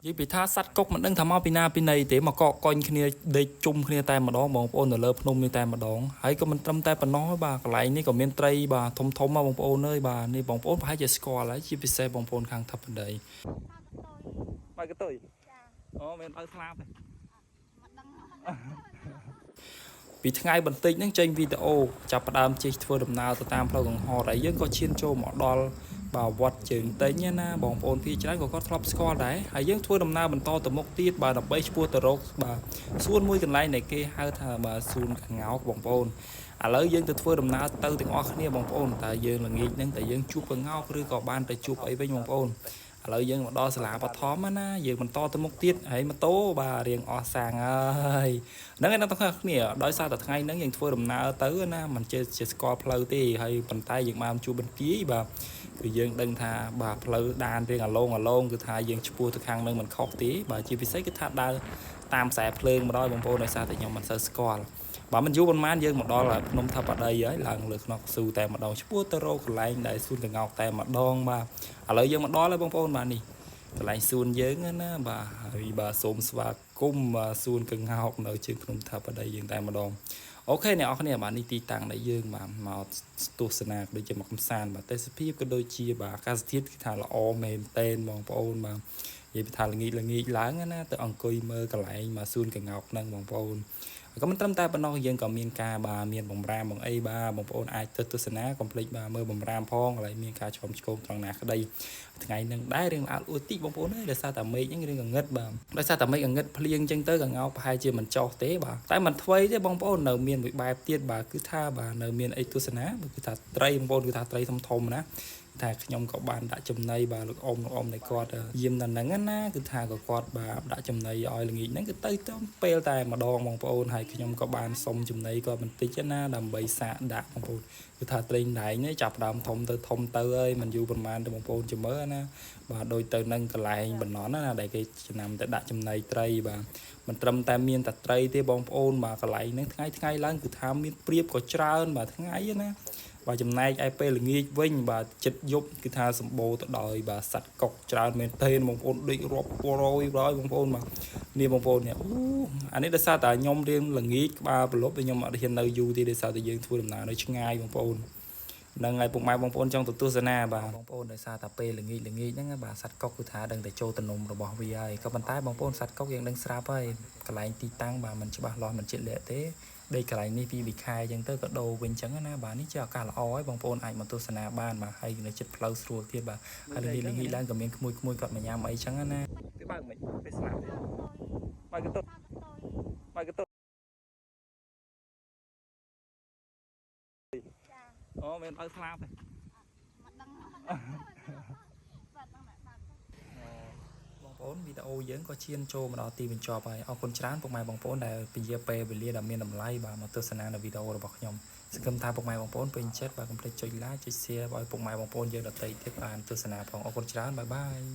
និយាយពីថាសัตว์កុកមិនដឹងថាមកពីណាពីណីទេមកកកកុញគ្នាដេកជុំគ្នាតែម្ដងបងប្អូននៅលើភ្នំនេះតែម្ដងហើយក៏មិនត្រឹមតែប៉ុណ្ណោះបាទកន្លែងនេះក៏មានត្រីបាទធំធំមកបងប្អូនអើយបាទនេះបងប្អូនប្រហែលជាស្គាល់ហើយជាពិសេសបងប្អូនខាងថាប់បណ្ដីបាយកតុយអូមានបើស្លាប់ពីថ្ងៃបន្តិចហ្នឹងចេញវីដេអូចាប់ផ្ដើមជិះធ្វើដំណើរទៅតាមផ្លូវកង្ហរហើយយើងក៏ឈានចូលមកដល់បាទវត្តជើងតេញណាបងប្អូនភាគច្រើនក៏គាត់ធ្លាប់ស្គាល់ដែរហើយយើងធ្វើដំណើរបន្តទៅមុខទៀតបាទដើម្បីឆ្ពោះទៅរកបាទសួនមួយកន្លែងដែលគេហៅថាបាទសួនកង្កោកបងប្អូនឥឡូវយើងទៅធ្វើដំណើរទៅទាំងអស់គ្នាបងប្អូនតើយើងល្ងាចហ្នឹងតើយើងជួបកង្កោកឬក៏បានទៅជួបអីវិញបងប្អូនឥឡូវយើងមកដល់សាលាបឋមណាយើងបន្តទៅមុខទៀតហើយម៉ូតូបាទរៀងអស់សាំងហើយហ្នឹងឯងទាំងអស់គ្នាដោយសារតែថ្ងៃហ្នឹងយើងធ្វើដំណើរទៅណាមិនចេះជាស្គាល់ផ្លូវទេហើយប៉ុន្តែយើងបានជួបបន្ទាយបាទគឺយើងដឹងថាបាទផ្លូវដានរៀងអាឡងគឺថាយើងឆ្ពោះទៅខាងហ្នឹងមិនខុសទេបាទជាពិសេសគឺថាដើរតាមខ្សែភ្លើងមកដល់បងប្អូនដោយសារតែខ្ញុំមិនសូវស្គាល់បាទមិនយូរប៉ុន្មានយើងមកដល់ភ្នំថាបដីហើយឡើងលើខ្នងស៊ូតែម្ដងឆ្ពោះទៅរកកន្លែងដែលសួនកង្កោកតែម្ដងបាទឥឡូវយើងមកដល់ហើយបងប្អូនបាទនេះកន្លែងសួនយើងណាបាទហើយបាទសូមស្វាគមន៍បាទសួនកង្កោកនៅជើងភ្នំថាបដីយើងតែម្ដងអូខេអ្នកនរគ្នាបាទនេះទីតាំងដែលយើងបាទមកទស្សនាដូចជាមកកំសាន្តបាទទេសភាពក៏ដូចជាបាទអាកាសធាតុគឺថាល្អមែនតែនបងប្អូនបាទនិយាយពីថាល្ងាចឡើងណាទៅអង្គុយមើលកន្លែងមកសួនកង្កោកហ្នឹងបងប្អូនក៏មិនត្រឹមតែប៉ុណ្ណោះយើងក៏មានការបាទមានបំរាមបងអីបាទបងប្អូនអាចទៅទស្សនាកុំភ្លេចបាទមើលបំរាមផងកន្លែងមានការឆ្លំឆ្កងត្រង់ណាក្តីថ្ងៃហ្នឹងដែររឿងល្អអួតតិចបងប្អូនអើយដោយសារតែមេឃហ្នឹងរឿងកងឹតបាទដោយសារតែមេឃកងឹតភ្លៀងអញ្ចឹងទៅកង្កោកប្រហែលជាមិនចោះទេបាទតែមិនថ្មីទេបងប្អូននៅមានមួយបែបទៀតបាទគឺថាបាទនៅមានអីទស្សនាគឺថាត្រីបងប្អូនគឺថាត្រីធំណាថាខ្ញុំក៏បានដាក់ចំណីបាទលោកអ៊ំនៃគាត់យាមដល់ហ្នឹងណាគឺថាក៏គាត់បាទដាក់ចំណីឲ្យល្ងាចហ្នឹងគឺទៅពេលតែម្ដងបងប្អូនហើយខ្ញុំក៏បានសុំចំណីគាត់បន្តិចណាដើម្បីសាកដាក់បងប្អូនគឺថាត្រីណែងនេះចាប់ដើមធំទៅហើយមិនយូរប៉ុន្មានទៅបងប្អូនចាំមើលណាបាទដូចទៅនឹងកន្លែងបណ្ណណាដែលគេចំណាំទៅដាក់ចំណីត្រីបាទមិនត្រឹមតែមានតែត្រីទេបងប្អូនបាទកន្លែងហ្នឹងថ្ងៃឡើងគឺថាមានព្រៀបក៏ច្រើនបាទថ្ងៃណាបាទចំណែកឯពេលល្ងាចវិញបាទចិត្តយប់គឺថាសម្បូរទៅដោយបាទសត្វកុកច្រើនមែនទែនបងប្អូនដូចរាប់រយបងប្អូនបាទនេះបងប្អូននេះអានេះដោយសារតែខ្ញុំរៀងល្ងាចក្បាលប្រឡប់ខ្ញុំអត់ហ៊ាននៅយូរទេដោយសារតែយើងធ្វើដំណើរនៅឆ្ងាយបងប្អូនហ្នឹងហើយពុកម៉ែបងប្អូនចង់ទៅទស្សនាបាទបងប្អូនដោយសារតែពេលល្ងាចហ្នឹងបាទសត្វកុកគឺថាដឹងតែចូលតំណុំរបស់វាហើយក៏ប៉ុន្តែបងប្អូនសត្វកុកយើងដឹងស្រាប់ហើយកន្លែងទីតាំងបាទมันច្បាស់លាស់មិនជាក់លាក់ទេដីកន្លែងនេះពីវិខែអញ្ចឹងទៅក៏ដូរវិញអញ្ចឹងណាបាទនេះជាឱកាសល្អហើយបងប្អូនអាចមកទស្សនាបានបាទហើយនៅចិត្តផ្លូវស្រួលទៀតបាទហើយល្ងាចឡើងក៏មានក្មួយគាត់មកញ៉ាំអីអញ្ចឹងណាគឺបើមិនពេលស្លាប់ទេបើកតុតអូមានបើស្លាប់ទេបងប្អូនវីដេអូយើងក៏ឈានចូលមកដល់ទីបញ្ចប់ហើយអរគុណច្រើនពុកម៉ែបងប្អូនដែលពន្យាពេលវេលាដ៏មានតម្លៃបាទមកទស្សនានៅវីដេអូរបស់ខ្ញុំសង្ឃឹមថាពុកម៉ែបងប្អូនពេញចិត្តបាទកុំភ្លេចចុច like ចុច share ឲ្យពុកម៉ែបងប្អូនយើងដទៃទៀតបានទស្សនាផងអរគុណច្រើនបាយបាយ